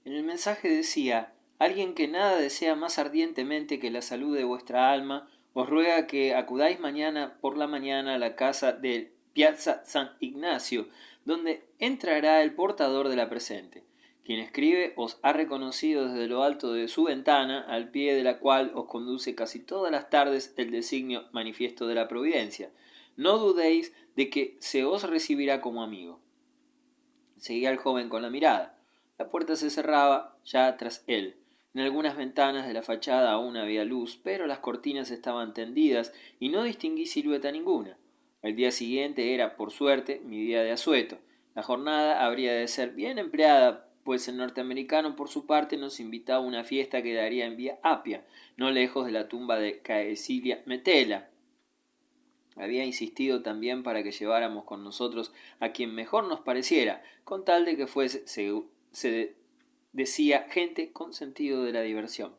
En el mensaje decía: alguien que nada desea más ardientemente que la salud de vuestra alma, os ruega que acudáis mañana por la mañana a la casa del Piazza San Ignacio, donde entrará el portador de la presente. Quien escribe os ha reconocido desde lo alto de su ventana, al pie de la cual os conduce casi todas las tardes el designio manifiesto de la providencia. No dudéis de que se os recibirá como amigo. Seguía al joven con la mirada. La puerta se cerraba ya tras él. En algunas ventanas de la fachada aún había luz, pero las cortinas estaban tendidas y no distinguí silueta ninguna. El día siguiente era, por suerte, mi día de asueto. La jornada habría de ser bien empleada, pues el norteamericano por su parte nos invitaba a una fiesta que daría en Vía Apia, no lejos de la tumba de Caecilia Metela. Había insistido también para que lleváramos con nosotros a quien mejor nos pareciera, con tal de que fuese, se decía, gente con sentido de la diversión.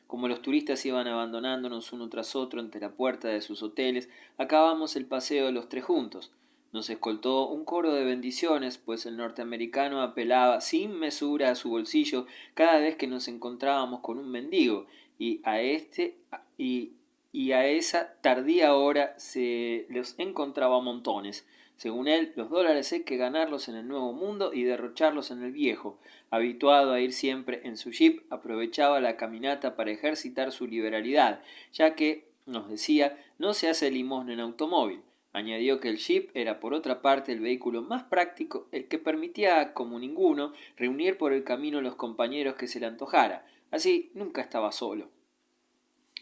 Como los turistas iban abandonándonos uno tras otro ante la puerta de sus hoteles, acabamos el paseo los tres juntos. Nos escoltó un coro de bendiciones, pues el norteamericano apelaba sin mesura a su bolsillo cada vez que nos encontrábamos con un mendigo, y a este y a esa tardía hora se los encontraba a montones. Según él, los dólares hay que ganarlos en el nuevo mundo y derrocharlos en el viejo. Habituado a ir siempre en su jeep, aprovechaba la caminata para ejercitar su liberalidad, ya que, nos decía, no se hace limosna en automóvil. Añadió que el jeep era por otra parte el vehículo más práctico, el que permitía, como ninguno, reunir por el camino los compañeros que se le antojara. Así nunca estaba solo.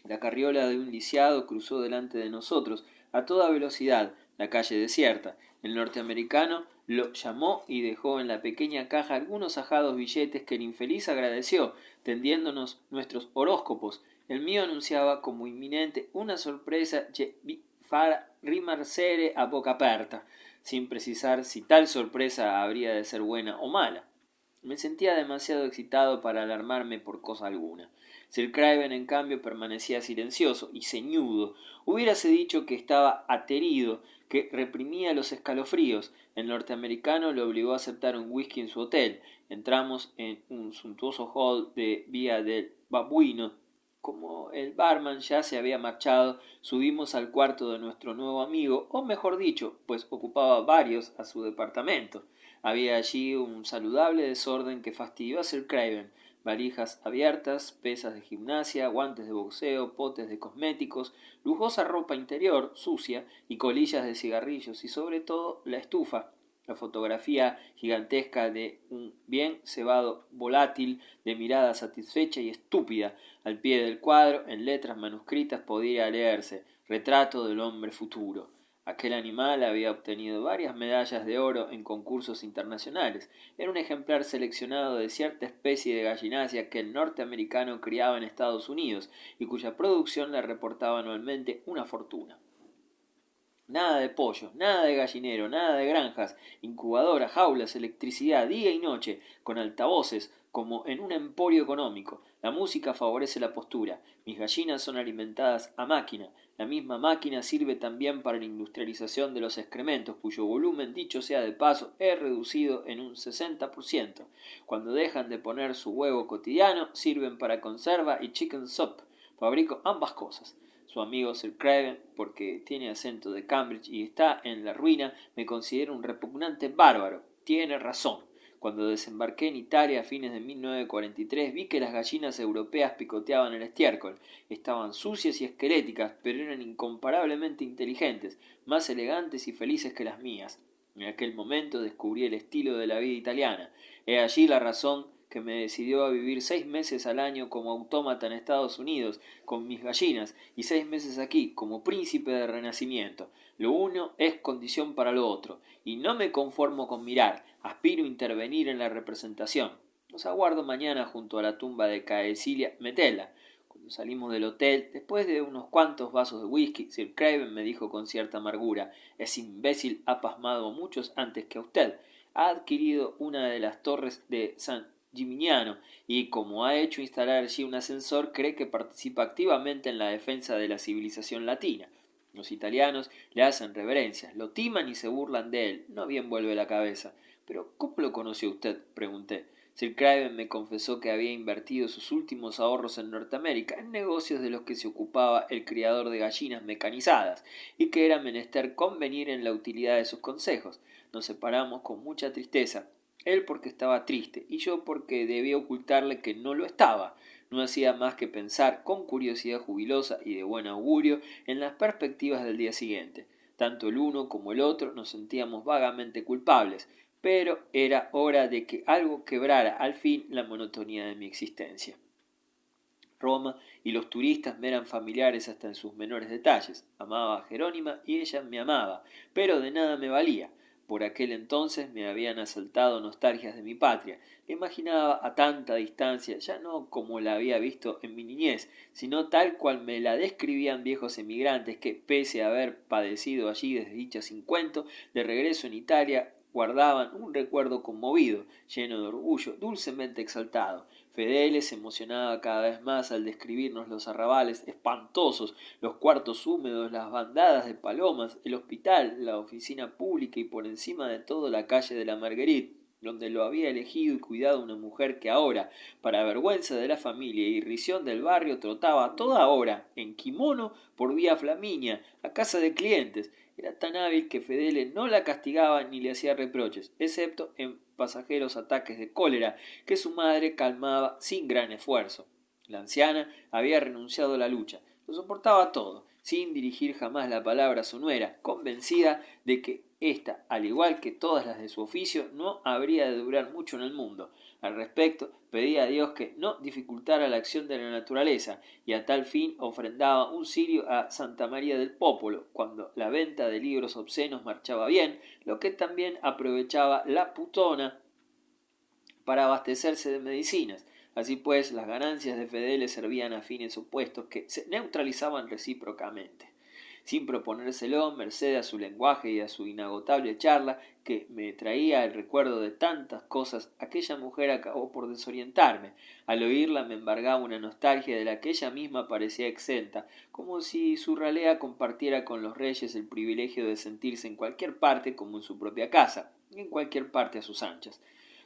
La carriola de un lisiado cruzó delante de nosotros, a toda velocidad, la calle desierta. El norteamericano lo llamó y dejó en la pequeña caja algunos ajados billetes que el infeliz agradeció, tendiéndonos nuestros horóscopos. El mío anunciaba como inminente una sorpresa che vi far rimarsere a boca aperta, sin precisar si tal sorpresa habría de ser buena o mala. Me sentía demasiado excitado para alarmarme por cosa alguna. Sir Craven, en cambio, permanecía silencioso y ceñudo. Hubiérase dicho que estaba aterido, que reprimía los escalofríos. El norteamericano le obligó a aceptar un whisky en su hotel. Entramos en un suntuoso hall de Vía del Babuino. Como el barman ya se había marchado, subimos al cuarto de nuestro nuevo amigo, o mejor dicho, pues ocupaba varios a su departamento. Había allí un saludable desorden que fastidió a Sir Craven: valijas abiertas, pesas de gimnasia, guantes de boxeo, potes de cosméticos, lujosa ropa interior sucia y colillas de cigarrillos, y sobre todo la estufa, la fotografía gigantesca de un bien cebado volátil de mirada satisfecha y estúpida. Al pie del cuadro, en letras manuscritas, podía leerse: retrato del hombre futuro. Aquel animal había obtenido varias medallas de oro en concursos internacionales. Era un ejemplar seleccionado de cierta especie de gallinacia que el norteamericano criaba en Estados Unidos y cuya producción le reportaba anualmente una fortuna. Nada de pollo, nada de gallinero, nada de granjas, incubadoras, jaulas, electricidad día y noche, con altavoces, como en un emporio económico. La música favorece la postura. Mis gallinas son alimentadas a máquina. La misma máquina sirve también para la industrialización de los excrementos, cuyo volumen, dicho sea de paso, he reducido en un 60%. Cuando dejan de poner su huevo cotidiano, sirven para conserva y chicken soup. Fabrico ambas cosas. Su amigo Sir Craven, porque tiene acento de Cambridge y está en la ruina, me considera un repugnante bárbaro. Tiene razón. Cuando desembarqué en Italia a fines de 1943 vi que las gallinas europeas picoteaban el estiércol. Estaban sucias y esqueléticas, pero eran incomparablemente inteligentes, más elegantes y felices que las mías. En aquel momento descubrí el estilo de la vida italiana. He allí la razón que me decidió a vivir 6 meses al año como autómata en Estados Unidos con mis gallinas y 6 meses aquí como príncipe de renacimiento. Lo uno es condición para lo otro, y no me conformo con mirar, aspiro a intervenir en la representación. Los aguardo mañana junto a la tumba de Caecilia Metella. Cuando salimos del hotel, después de unos cuantos vasos de whisky, Sir Craven me dijo con cierta amargura: ese imbécil ha pasmado a muchos antes que a usted. Ha adquirido una de las torres de San Gimignano y, como ha hecho instalar allí un ascensor, cree que participa activamente en la defensa de la civilización latina. Los italianos le hacen reverencias, lo timan y se burlan de él. No bien vuelve la cabeza. —¿Pero cómo lo conoció usted? —pregunté. Sir Craven me confesó que había invertido sus últimos ahorros en Norteamérica en negocios de los que se ocupaba el criador de gallinas mecanizadas, y que era menester convenir en la utilidad de sus consejos. Nos separamos con mucha tristeza, él porque estaba triste y yo porque debía ocultarle que no lo estaba. No hacía más que pensar con curiosidad jubilosa y de buen augurio en las perspectivas del día siguiente. Tanto el uno como el otro nos sentíamos vagamente culpables, pero era hora de que algo quebrara al fin la monotonía de mi existencia. Roma y los turistas me eran familiares hasta en sus menores detalles. Amaba a Jerónima y ella me amaba, pero de nada me valía. Por aquel entonces me habían asaltado nostalgias de mi patria. La imaginaba a tanta distancia, ya no como la había visto en mi niñez, sino tal cual me la describían viejos emigrantes que, pese a haber padecido allí desdichas sin cuento, de regreso en Italia guardaban un recuerdo conmovido, lleno de orgullo, dulcemente exaltado. Fedele se emocionaba cada vez más al describirnos los arrabales espantosos, los cuartos húmedos, las bandadas de palomas, el hospital, la oficina pública y por encima de todo la calle de la Marguerite, donde lo había elegido y cuidado una mujer que ahora, para vergüenza de la familia y irrisión del barrio, trotaba a toda hora, en kimono, por vía Flaminia, a casa de clientes. Era tan hábil que Fedele no la castigaba ni le hacía reproches, excepto en pasajeros ataques de cólera, que su madre calmaba sin gran esfuerzo. La anciana había renunciado a la lucha, lo soportaba todo, sin dirigir jamás la palabra a su nuera, convencida de que ésta, al igual que todas las de su oficio, no habría de durar mucho en el mundo. Al respecto, pedía a Dios que no dificultara la acción de la naturaleza, y a tal fin ofrendaba un cirio a Santa María del Popolo, cuando la venta de libros obscenos marchaba bien, lo que también aprovechaba la putona para abastecerse de medicinas. Así pues, las ganancias de Fedele servían a fines opuestos que se neutralizaban recíprocamente. Sin proponérselo, merced a su lenguaje y a su inagotable charla, que me traía el recuerdo de tantas cosas, aquella mujer acabó por desorientarme. Al oírla me embargaba una nostalgia de la que ella misma parecía exenta, como si su ralea compartiera con los reyes el privilegio de sentirse en cualquier parte como en su propia casa, y en cualquier parte a sus anchas.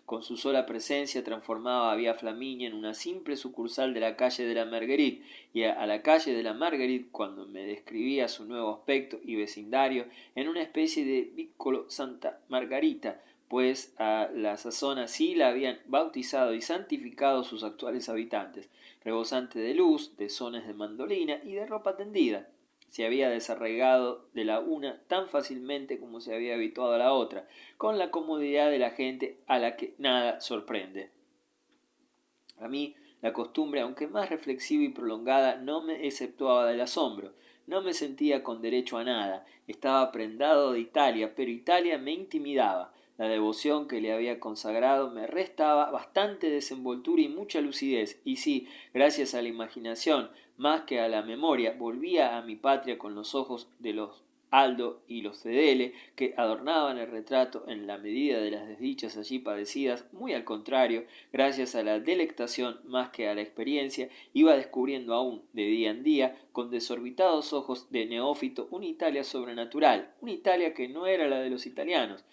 Con su sola presencia transformaba a Vía Flaminia en una simple sucursal de la calle de la Marguerite, y a la calle de la Marguerite, cuando me describía su nuevo aspecto y vecindario, en una especie de Viccolo Santa Margarita, pues a la sazón así la habían bautizado y santificado sus actuales habitantes, rebosante de luz, de sones de mandolina y de ropa tendida. Se había desarraigado de la una tan fácilmente como se había habituado a la otra, con la comodidad de la gente a la que nada sorprende. A mí, la costumbre, aunque más reflexiva y prolongada, no me exceptuaba del asombro. No me sentía con derecho a nada. Estaba prendado de Italia, pero Italia me intimidaba. La devoción que le había consagrado me restaba bastante desenvoltura y mucha lucidez, y si, gracias a la imaginación, más que a la memoria, volvía a mi patria con los ojos de los Aldo y los Fedele, que adornaban el retrato en la medida de las desdichas allí padecidas, muy al contrario, gracias a la delectación más que a la experiencia, iba descubriendo aún, de día en día, con desorbitados ojos de neófito, una Italia sobrenatural, una Italia que no era la de los italianos.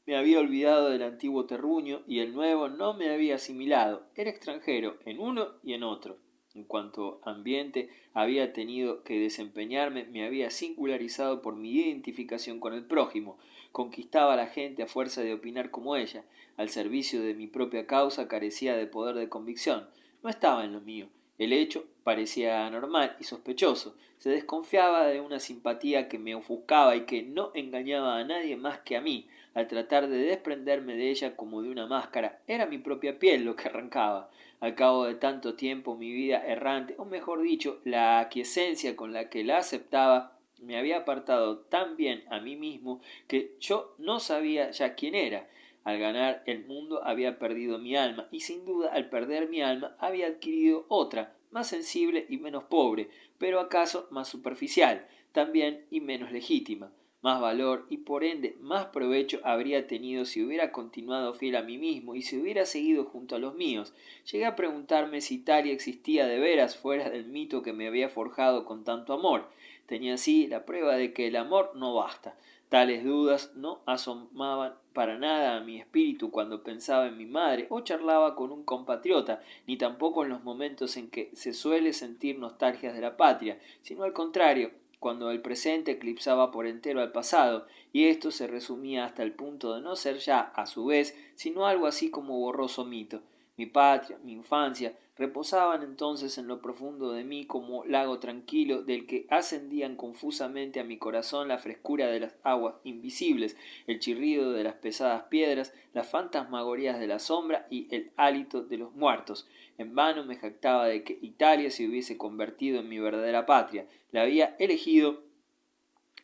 Me había olvidado del antiguo terruño y el nuevo no me había asimilado, era extranjero en uno y en otro. En cuanto ambiente había tenido que desempeñarme, me había singularizado por mi identificación con el prójimo, conquistaba a la gente a fuerza de opinar como ella, al servicio de mi propia causa carecía de poder de convicción, no estaba en lo mío. El hecho parecía anormal y sospechoso, se desconfiaba de una simpatía que me ofuscaba y que no engañaba a nadie más que a mí. Al tratar de desprenderme de ella como de una máscara, era mi propia piel lo que arrancaba. Al cabo de tanto tiempo mi vida errante, o mejor dicho, la aquiescencia con la que la aceptaba, me había apartado tan bien a mí mismo que yo no sabía ya quién era. Al ganar el mundo había perdido mi alma, y sin duda al perder mi alma había adquirido otra, más sensible y menos pobre, pero acaso más superficial, también y menos legítima. Más valor y por ende más provecho habría tenido si hubiera continuado fiel a mí mismo y si hubiera seguido junto a los míos. Llegué a preguntarme si Italia existía de veras fuera del mito que me había forjado con tanto amor. Tenía así la prueba de que el amor no basta. Tales dudas no asomaban para nada a mi espíritu cuando pensaba en mi madre o charlaba con un compatriota, ni tampoco en los momentos en que se suele sentir nostalgias de la patria, sino al contrario, cuando el presente eclipsaba por entero al pasado, y esto se resumía hasta el punto de no ser ya, a su vez, sino algo así como borroso mito. Mi patria, mi infancia, reposaban entonces en lo profundo de mí como lago tranquilo del que ascendían confusamente a mi corazón la frescura de las aguas invisibles, el chirrido de las pesadas piedras, las fantasmagorías de la sombra y el hálito de los muertos. En vano me jactaba de que Italia se hubiese convertido en mi verdadera patria. La había elegido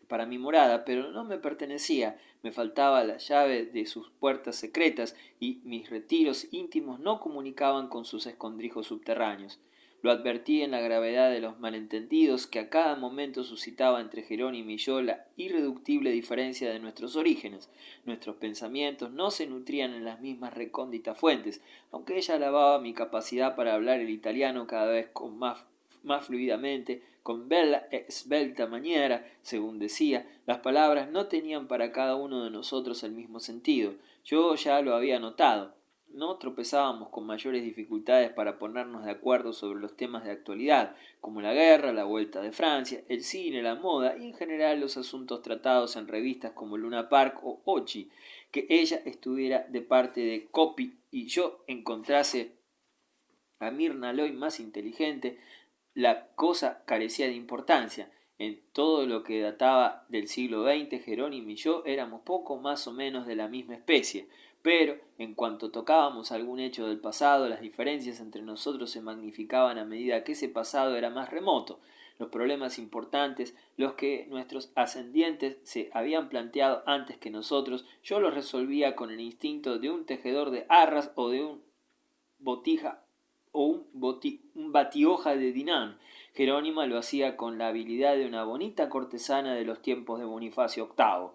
para mi morada, pero no me pertenecía, me faltaba la llave de sus puertas secretas y mis retiros íntimos no comunicaban con sus escondrijos subterráneos. Lo advertí en la gravedad de los malentendidos que a cada momento suscitaba entre Jerónimo y yo la irreductible diferencia de nuestros orígenes. Nuestros pensamientos no se nutrían en las mismas recónditas fuentes, aunque ella alababa mi capacidad para hablar el italiano cada vez con más fluidamente, con bella e svelta maniera, según decía, las palabras no tenían para cada uno de nosotros el mismo sentido. Yo ya lo había notado. No tropezábamos con mayores dificultades para ponernos de acuerdo sobre los temas de actualidad, como la guerra, la vuelta de Francia, el cine, la moda y en general los asuntos tratados en revistas como Luna Park o Ochi, que ella estuviera de parte de Copy y yo encontrase a Mirna Loy más inteligente, la cosa carecía de importancia. En todo lo que databa del siglo XX, Jerónimo y yo éramos poco más o menos de la misma especie, pero en cuanto tocábamos algún hecho del pasado, las diferencias entre nosotros se magnificaban a medida que ese pasado era más remoto. Los problemas importantes, los que nuestros ascendientes se habían planteado antes que nosotros, yo los resolvía con el instinto de un tejedor de arras o de un botija o un batioja de Dinan. Jerónima lo hacía con la habilidad de una bonita cortesana de los tiempos de Bonifacio VIII.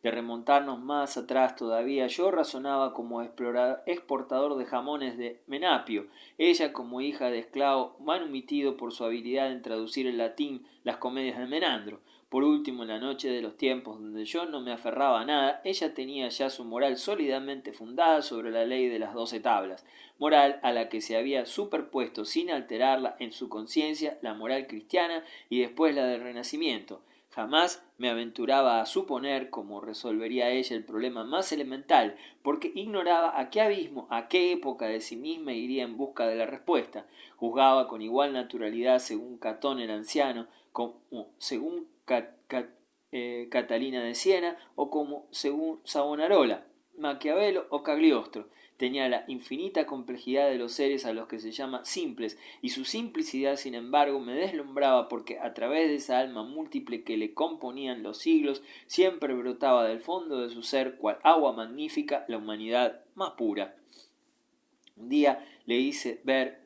De remontarnos más atrás todavía, yo razonaba como exportador de jamones de Menapio, ella como hija de esclavo manumitido por su habilidad en traducir en latín las comedias de Menandro. Por último, en la noche de los tiempos donde yo no me aferraba a nada, ella tenía ya su moral sólidamente fundada sobre la ley de las 12 tablas, moral a la que se había superpuesto sin alterarla en su conciencia la moral cristiana y después la del Renacimiento. Jamás me aventuraba a suponer cómo resolvería ella el problema más elemental, porque ignoraba a qué abismo, a qué época de sí misma iría en busca de la respuesta. Juzgaba con igual naturalidad según Catón el anciano, como según Catalina de Siena o como según Savonarola, Maquiavelo o Cagliostro. Tenía la infinita complejidad de los seres a los que se llama simples, y su simplicidad, sin embargo, me deslumbraba porque a través de esa alma múltiple que le componían los siglos, siempre brotaba del fondo de su ser, cual agua magnífica, la humanidad más pura. Un día le hice ver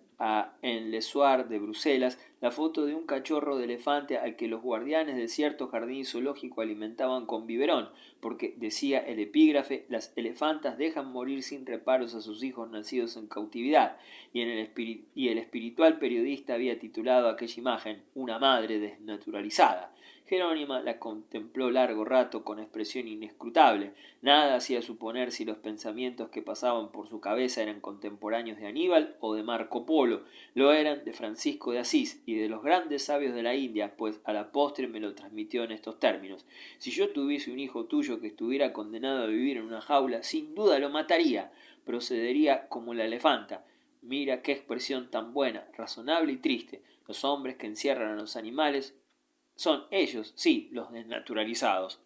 en Le Soir de Bruselas la foto de un cachorro de elefante al que los guardianes de cierto jardín zoológico alimentaban con biberón, porque, decía el epígrafe, las elefantas dejan morir sin reparos a sus hijos nacidos en cautividad, y el espiritual periodista había titulado aquella imagen «Una madre desnaturalizada». Jerónima la contempló largo rato con expresión inescrutable. Nada hacía suponer si los pensamientos que pasaban por su cabeza eran contemporáneos de Aníbal o de Marco Polo. Lo eran de Francisco de Asís y de los grandes sabios de la India, pues a la postre me lo transmitió en estos términos: si yo tuviese un hijo tuyo que estuviera condenado a vivir en una jaula, sin duda lo mataría. Procedería como la elefanta. Mira qué expresión tan buena, razonable y triste. Los hombres que encierran a los animales son ellos, sí, los desnaturalizados.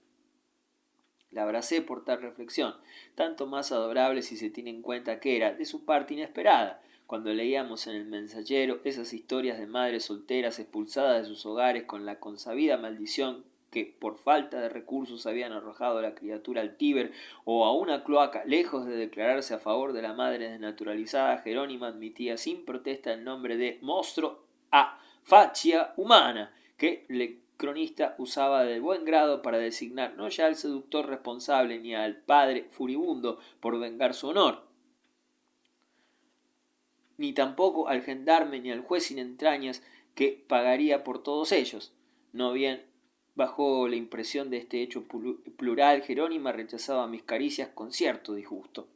La abracé por tal reflexión, tanto más adorable si se tiene en cuenta que era, de su parte, inesperada. Cuando leíamos en el Mensajero esas historias de madres solteras expulsadas de sus hogares con la consabida maldición que por falta de recursos habían arrojado a la criatura al Tíber o a una cloaca, lejos de declararse a favor de la madre desnaturalizada, Jerónima admitía sin protesta el nombre de monstruo a facia humana, que el cronista usaba de buen grado para designar no ya al seductor responsable ni al padre furibundo por vengar su honor, ni tampoco al gendarme ni al juez sin entrañas que pagaría por todos ellos. No bien Bajo la impresión de este hecho plural, Jerónima rechazaba mis caricias con cierto disgusto.